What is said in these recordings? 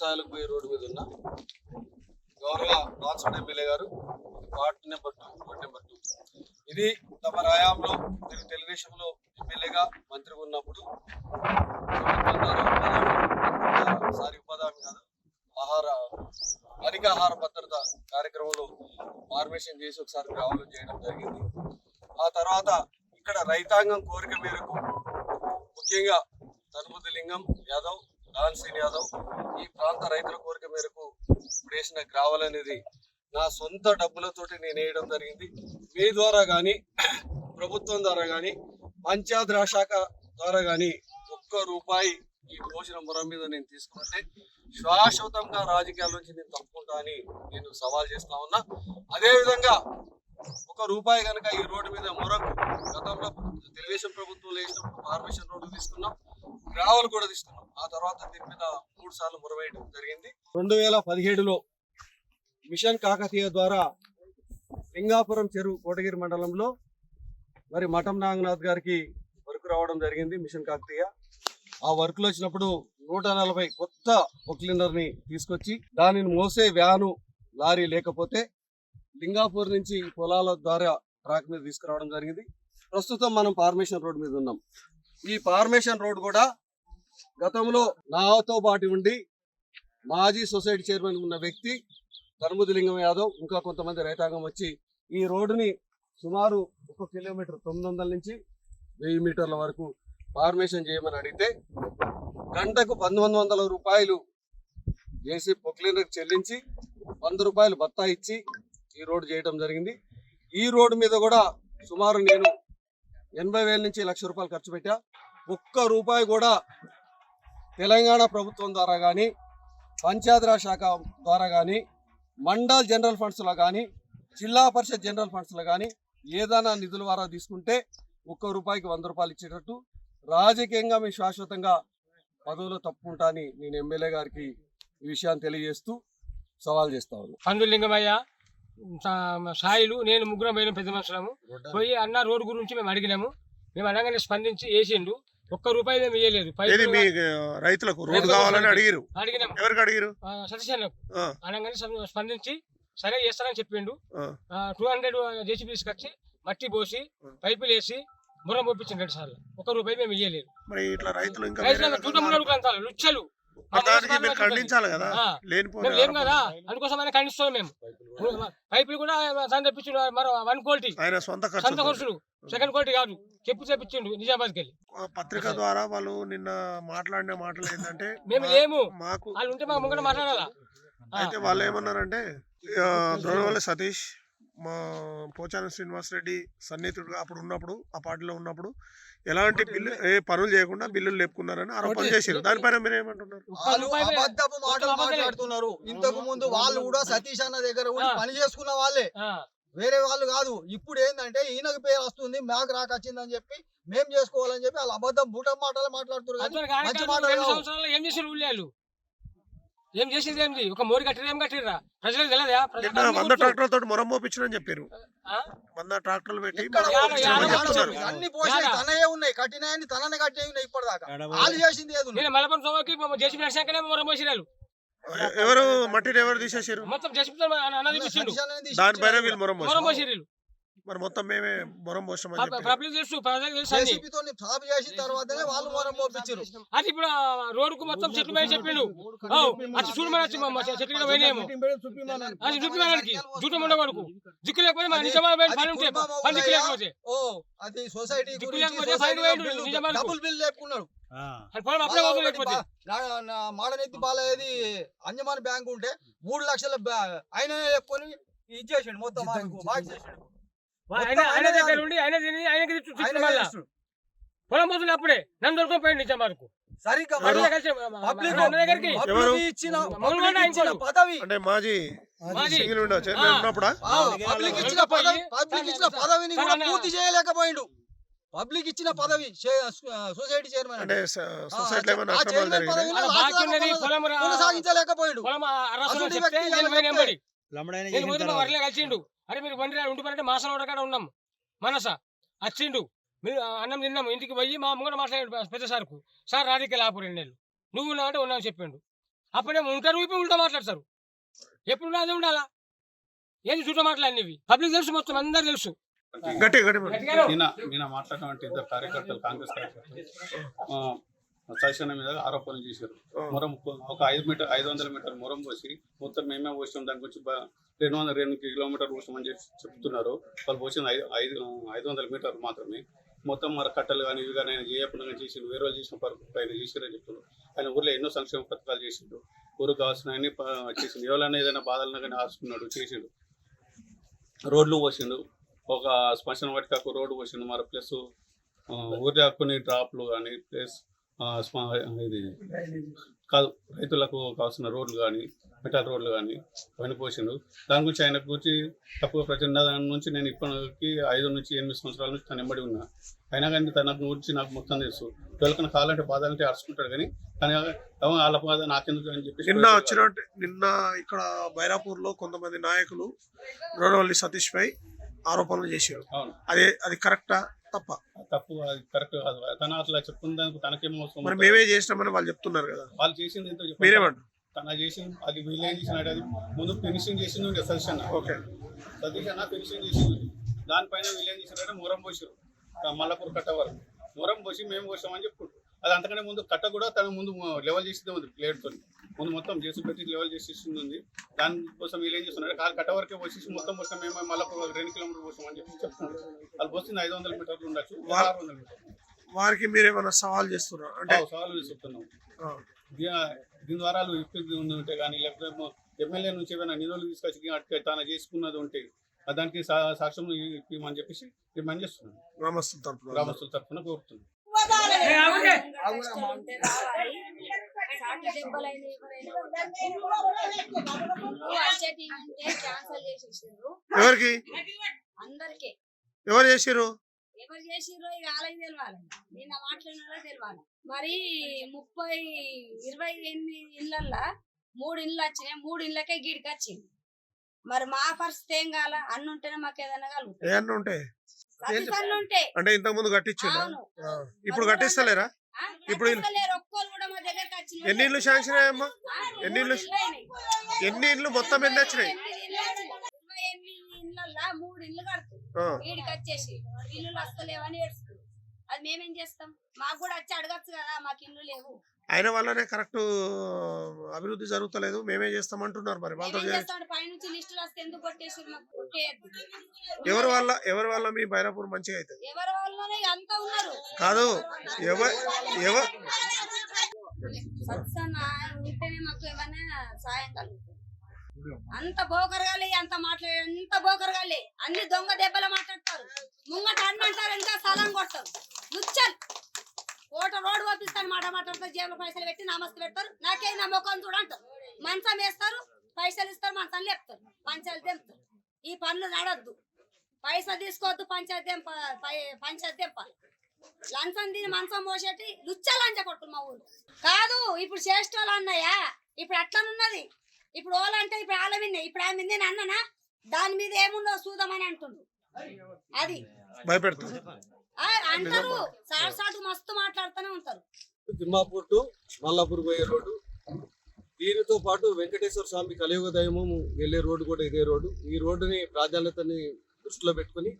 తాలూకు పోయే రోడ్డు మీద ఉన్న గౌరవ రాచోడ్ ఎమ్మెల్యే గారు వార్డ్ నెంబర్ 2 ఇది తమ హయాంలో మీరు తెలుగుదేశంలో ఎమ్మెల్యేగా మంత్రి ఉన్నప్పుడు సారీ ఉపాధి కాదు ఆహార భద్రత కార్యక్రమంలో ఫార్మేషన్ చేసి ఒకసారి గ్రామాలు చేయడం జరిగింది. ఆ తర్వాత ఇక్కడ రైతాంగం కోరిక మేరకు ముఖ్యంగా తనుముది లింగం యాదవ్, డాన్సీన్ యాదవ్ ఈ ప్రాంత రైతుల కోరిక మేరకు ఇప్పుడు వేసిన గ్రావెల్ అనేది నా సొంత డబ్బులతోటి నేను వేయడం జరిగింది. మీ ద్వారా కానీ ప్రభుత్వం ద్వారా కానీ పంచాయత్ రాజ్ శాఖ ద్వారా కానీ ₹1 ఈ భోజన మురం మీద నేను తీసుకుంటే శాశ్వతంగా రాజకీయాల నుంచి నేను తప్పుకుంటా అని నేను సవాల్ చేస్తా ఉన్నా. అదేవిధంగా ₹1 కనుక ఈ రోడ్డు మీద మురకు గతంలో తెలుగుదేశం ప్రభుత్వంలో వేసినప్పుడు ఫార్మేషన్ రోడ్డు తీసుకున్నాం, గ్రావెల్ కూడా తీసుకున్నాం. ఆ తర్వాత దీని మీద 3 సార్లు మురవేయడం జరిగింది. 2017లో మిషన్ కాకతీయ ద్వారా లింగాపురం చెరువు కోటగిరి మండలంలో మరి మఠం నాగనాథ్ గారికి వర్క్ రావడం జరిగింది. మిషన్ కాకతీయ ఆ వర్క్లు వచ్చినప్పుడు 140 కొత్త పొక్లినర్ని తీసుకొచ్చి దానిని మోసే వ్యాను లారీ లేకపోతే లింగాపూర్ నుంచి పొలాల ద్వారా ట్రాక్ మీద తీసుకురావడం జరిగింది. ప్రస్తుతం మనం ఫార్మేషన్ రోడ్ మీద ఉన్నాం. ఈ ఫార్మేషన్ రోడ్ కూడా గతంలో నాతో పాటు ఉండి మాజీ సొసైటీ చైర్మన్ ఉన్న వ్యక్తి తనుముది లింగం యాదవ్ ఇంకా కొంతమంది రైతాంగం వచ్చి ఈ రోడ్డుని సుమారు 1 కిలోమీటర్ 900 నుంచి 1000 మీటర్ల వరకు ఫార్మేషన్ చేయమని అడిగితే గంటకు ₹1900 చేసి పొక్లినర్కి చెల్లించి ₹100 బత్తా ఇచ్చి ఈ రోడ్డు చేయడం జరిగింది. ఈ రోడ్డు మీద కూడా సుమారు నేను 80,000 నుంచి ₹1,00,000 ఖర్చు పెట్టా. ₹1 కూడా తెలంగాణ ప్రభుత్వం ద్వారా కానీ పంచాయతీరాజ్ శాఖ ద్వారా కానీ మండల్ జనరల్ ఫండ్స్లో కానీ జిల్లా పరిషత్ జనరల్ ఫండ్స్లో కానీ ఏదైనా నిధుల ద్వారా తీసుకుంటే ₹1కి ₹100 ఇచ్చేటట్టు రాజకీయంగా మేము శాశ్వతంగా పదవులు తప్పుకుంటా అని నేను ఎమ్మెల్యే గారికి ఈ విషయాన్ని తెలియజేస్తూ సవాల్ చేస్తా ఉన్నాను. పందులింగమయ్య సాయిలు నేను ముగ్గురం పోయిన పెద్ద మనుషులము పోయి అన్న రోడ్డు గురించి మేము అడిగినాము. మేము అనగానే స్పందించి వేసిండు. ₹1 మేము ఇవ్వలేదు. రైతులకు రోడ్డు కావాలని అడిగారు. అడిగినాము. ఎవరికి అడిగారు? సతీష్ అన్నకు. అనగానే స్పందించి సరే చేస్తానని చెప్పిండు. 200 జేసీబీ తీసుకొచ్చి మట్టి పోసి పైపులు వేసి మురం పంపించింది 2 సార్లు. ₹1 మేము ఇవ్వలేదు. మరి ఇట్లా రైతులు ఇంకా లుచ్చలు ఖండించాలి కదా, లేము కదా, అందుకోసమైనా ఖండిస్తాం మేము. పైపులు కూడా తెప్పించిండు. మరి 1 కోటి సొంత ఖర్చులు, 2nd కోటి కాదు, తెప్పించిండు నిజామాబాద్కి వెళ్ళి. పత్రిక ద్వారా వాళ్ళు నిన్న మాట్లాడిన మాటలు ఏంటంటే మేము లేము, మాకు వాళ్ళు ఉంటే మా ముంగట మాట్లాడాలా. అయితే వాళ్ళు ఏమన్నారంటే ద్రోణవల్లి సతీష్ మా పోచారం శ్రీనివాస్ రెడ్డి సన్నిహితుడుగా అప్పుడు ఉన్నప్పుడు ఆ పార్టీలో ఉన్నప్పుడు ఎలాంటి బిల్లు ఏ పనులు చేయకుండా బిల్లులు లేపుకున్నారని ఆరోపణ చేశారు. దానిపైన మీరు ఏమంటున్నారు? మాట్లాడుతున్నారు. ఇంతకు ముందు వాళ్ళు కూడా సతీష్ అన్న దగ్గర పని చేసుకున్న వాళ్ళే, వేరే వాళ్ళు కాదు. ఇప్పుడు ఏంటంటే ఈయనకు పేరు వస్తుంది, మాకు రాకొచ్చిందని చెప్పి మేము చేసుకోవాలని చెప్పి వాళ్ళు అబద్ధం బూట మాటలు మాట్లాడుతున్నారు. ఏం చేసారు ఊళ్ళో? ఏం చేసేది ఏంటి? ఒక మోరి కట్టిరా, ఏం కట్టిరా? ప్రజలకు తెలియదా? 100 ట్రాక్టర్ల తోటి మొరం మోపించని చెప్పారు. 100 ట్రాక్టర్లు పెట్టి అన్ని పోషణ తనయే ఉన్నాయి, కట్టినాయని తననే కట్టే ఉన్నాయి. ఇప్పటిదాకా వాళ్ళు చేసింది ఏది? మలపం సోమకి జేసీబీ నడిచాకనే మొరం పోసిరాలు. ఎవరు మట్టిని ఎవరు తీసేసారు? మొత్తం జేసీబీ దానిపైన వీళ్ళు మొరం పోసిరాలు. మరి మొత్తం మేమే మొరం పోసామని అది ఇప్పుడు రోడ్డుకు మొత్తం చెట్లు పైన చెప్పిండు. అది చూడమని చెట్లు పోయినాము అది చూపిమానికి జూటం ఉండకూడదు. దిక్కు లేకపోతే మా నిజామాబాద్ పని ఉంటే పని దిక్కు లేకపోతే దిక్కు లేకపోతే ఫైన్ పోయిండు నిజామాబాద్. మాడనెత్తి బాలయ్యేది అంజమాన్ బ్యాంక్ ఉంటే 3 లక్షల ఆయన చెప్పుకొని ఇది చేసిండు. మొత్తం ఆయన దగ్గర ఉండి ఆయనకి పొలం పోతుంది. అప్పుడే నన్ను దొరకని పోయింది నిజామాబాద్కు. పూర్తి చేయలేకపోయిండు. పబ్లిక్ ఇచ్చిన పదవి సొసైటీ చైర్మన్ కొనసాగించలేకపోయిండు. కలిసిండు. అరే మీరు బండి ఉండిపోయినట్టే మాసాల కాడ ఉన్నాం. మనస వచ్చిండు, మీరు అన్నం తిన్నాము. ఇంటికి పోయి మా ముంగట మాట్లాడాడు పెద్ద సార్కు. సార్ రాజకీయ లాపూర్ 2 నెలలు నువ్వు ఉన్నావు అంటే ఉన్నావు చెప్పిండు. అప్పుడేమో ఉంటారు ఇప్పుడు ఉల్టా మాట్లాడతారు. ఎప్పుడు అదే ఉండాలా? ఏంది చుట్టూ మాట్లాడినవి పబ్లిక్ తెలుసు, మొత్తం అందరు తెలుసు. గట్టి నిన్న మాట్లాడినటువంటి ఇద్దరు కార్యకర్తలు, కాంగ్రెస్ కార్యకర్తలు సైషన్ మీద ఆరోపణలు చేశారు. మొరం ఒక 500 మీటర్ మొరం పోసి మొత్తం మేమే పోసాం, దాని గురించి 202 కిలోమీటర్ పోసామని చెప్తున్నారు. వాళ్ళు పోసిన 500 మీటర్లు మాత్రమే. మొత్తం మరి కట్టలు కానీ ఇవి కానీ ఆయన చేయకుండా చేసిండు, వేరే వాళ్ళు చేసిన పరుపు ఆయన చేసిరని చెప్తున్నారు. ఆయన ఊర్లో ఎన్నో సంక్షేమ పథకాలు చేసిండు, ఊరికి కావాల్సిన అన్ని చేసిండు. ఎవరైనా ఏదైనా బాధలన్నా కానీ ఆర్చుకున్నాడు, చేసిండు. రోడ్లు పోసిండు, ఒక శ్మశాన వాటికకు రోడ్డు పోసిండు. మరి ప్లస్ ఊర్లో కొన్ని డ్రాప్లు కానీ ప్లస్ ఇది కాదు రైతులకు కావాల్సిన రోడ్లు కానీ మెటల్ రోడ్లు కానీ అవన్నీ పోసిండు. దాని గురించి ఆయన గురించి తప్పుగా ప్రచారం దాని నుంచి నేను ఇప్పటికి 5 నుంచి 8 సంవత్సరాల నుంచి తను ఎంబడి ఉన్నా. అయినా కానీ తన గురించి నాకు మొత్తం తెలుసు. ఎవరికైనా కావాలంటే బాధలంటే అరుచుకుంటాడు, కానీ కానీ వాళ్ళ బాధ నాకెందుకు అని చెప్పి నిన్న ఇక్కడ బైరాపూర్లో కొంతమంది నాయకులు రోడవల్లి సతీష్ పై ఆరోపణలు చేశారు. అవును, అది కరెక్టా తప్ప? తప్పు, అది కరెక్ట్ కాదు. తను అట్లా చెప్పుకున్న దానికి తనకేమో అవసరం? మరి మేమే చేసినామని వాళ్ళు చెప్తున్నారు కదా. వాళ్ళు చేసింది ఎంతో మీరేమంటారు? తన చేసింది అది వీళ్ళు ఏం చేసినాడు, అది ముందు ఫినిషింగ్ చేసింది సతీష్ అన్న. ఓకే, సతీష్ అన్న ఫినిషింగ్ చేసింది. దానిపైన వీళ్ళు ఏం చేసినారంటే మొరం పోసారు, మల్లపూర్ కట్ట వరకు మొరం పోసి మేము పోసామని చెప్పుకుంటారు. అది అంతకంటే ముందు కట్ట కూడా తన ముందు లెవెల్ చేసిందే ఉంది, ప్లేట్తో ముందు మొత్తం చేసి పెట్టి లెవెల్ చేసేసింది ఉంది. దానికోసం వీళ్ళు ఏం చేస్తున్నారు, కట్ట వరకే పోసేసి మొత్తం పోసాం మేము మల్లపూర్ 2 కిలోమీటర్ పోసామని చెప్పి చెప్తున్నారు. వాళ్ళు పోసింది 500 మీటర్లు ఉండొచ్చు, 600 మీటర్లు. వారికి మీరేమైనా సవాల్ చేస్తున్నారు అంటే? సవాళ్ళు చెప్తున్నాం. దీని ద్వారా ఇప్పటి ఉంటే కానీ లేకపోతే ఎమ్మెల్యే నుంచి ఏమైనా నిధులు తీసుకొచ్చి తన చేసుకున్నది ఉంటే దానికి సాక్ష్యం ఇవ్వమని చెప్పేసి డిమాండ్ చేస్తున్నాం. గ్రామస్తుల తరఫున కోరుతున్నాం. ఎవరికి అందరికి ఎవరు చేసిర్రు? ఎవరు చేసిర్రో ఇక వాళ్ళకి తెలియాలి, నిన్న మాట్లాడినారో తెలియాలి. మరి 28 ఇళ్ళల్లో 3 ఇళ్ళు వచ్చినాయి, 3 ఇళ్ళకే గీడికి వచ్చింది. మరి మా పరిస్థితి ఏం కాల? అన్న ఉంటేనే మాకు ఏదైనా కలుగుతుంది. అంటే ఇంతకు ముందు కట్టించిందా? ఇప్పుడు కట్టిస్తలేరా? ఇప్పుడు ఒక్కరు కూడా మా దగ్గరకు వచ్చింది. ఎన్ని ఇళ్ళు శాంక్షన్ అయ్యమ్మా? ఎన్ని ఇళ్ళు మొత్తం ఎన్ని వచ్చినాయి? 28 ఇళ్ళల్లో 3 ఇళ్ళు కడుతుంది, వీడికి వచ్చేసి ఇల్లు వస్తలేవని ఏడుస్తుంది. అది మేమేం చేస్తాం? మాకు కూడా వచ్చి అడగచ్చు కదా, మాకు ఇల్లు లేవు. ఆయన వల్లనే కరెక్ట్ అభివృద్ధి జరుగుతలేదు, మేమే చేస్తామంటున్నారు. మరి వాళ్ళతో పైనుంచి లిస్టులు వస్తే ఎందుకు కొట్టేసారు? ఎవరి వల్ల మీ బైరాపూర్ మంచిగా అవుతుంది? ఎవరి వల్లనే అంతా ఉన్నారు కాదు, ఉంటేనే మాకు ఏమైనా సాయం కలుగుతుంది. అంత బోకరగాలి, అంత మాట్లాడే అంత బోకరగాలి, అన్ని దొంగ దెబ్బలు మాట్లాడతారు. ముంగట అంటారు, ఇంకా స్థలం కొడతారు. లుచ్చల్ కోట రోడ్డు పంపిస్తాను మాట మాట్లాడతారు. జేబులో పైసలు పెట్టి నమస్తే పెడతారు. నాకే నా ముఖం చూడంటారు. మంచం వేస్తారు, పైసలు ఇస్తారు, మంచం లేపుతారు, పంచాయతీ తెంపుతారు. ఈ పనులు నడద్దు, పైసలు తీసుకోవద్దు, పంచాయతీ తెంపాలి. లంచం తిని మంచం మోసేటి లుచ్చలు లంచ కొడుతుంది మా ఊరు. కాదు ఇప్పుడు చేసేటోళ్ళు అన్నయ్యా, ఇప్పుడు అట్లనున్నది. ఇప్పుడు ఓలంటే ఇప్పుడు వాళ్ళ విన్నే, ఇప్పుడు ఆమె విందే అన్ననా, దాని మీద ఏముందో చూద్దామని అంటుండ్రు. అది భయపెడతారు అంటారు, సాటు మస్తు మాట్లాడుతూనే ఉంటారు. తిమ్మాపూర్ టు మల్లాపూర్ పోయే రోడ్డు, దీనితో పాటు వెంకటేశ్వర స్వామి కలియుగ దైవము వెళ్ళే రోడ్డు కూడా ఇదే రోడ్డు. ఈ రోడ్డుని ప్రాధాన్యతని దృష్టిలో పెట్టుకుని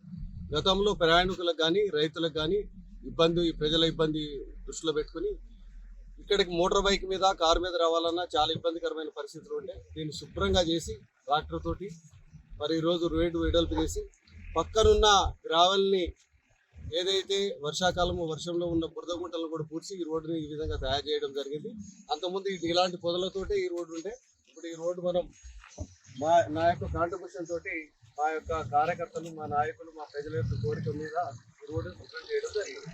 గతంలో ప్రయాణికులకు కానీ రైతులకు కానీ ప్రజల ఇబ్బంది దృష్టిలో పెట్టుకుని ఇక్కడికి మోటార్ బైక్ మీద కారు మీద రావాలన్నా చాలా ఇబ్బందికరమైన పరిస్థితులు ఉంటే దీన్ని శుభ్రంగా చేసి ట్రాక్టర్ తోటి మరి ఈరోజు రోడ్డు వెడల్పు చేసి పక్కనున్న గ్రావెల్ని ఏదైతే వర్షంలో ఉన్న బురద గుంటలను కూడా పూడ్చి ఈ రోడ్డుని ఈ విధంగా తయారు చేయడం జరిగింది. అంతకుముందు ఇలాంటి పొదలతోటే ఈ రోడ్డు ఉంటే ఇప్పుడు ఈ రోడ్డు మనం నా యొక్క కాంట్రిబ్యూషన్ తోటి మా యొక్క కార్యకర్తలు, మా నాయకులు, మా ప్రజల యొక్క కోరిక మీద ఈ రోడ్డుని శుభ్రం చేయడం జరిగింది.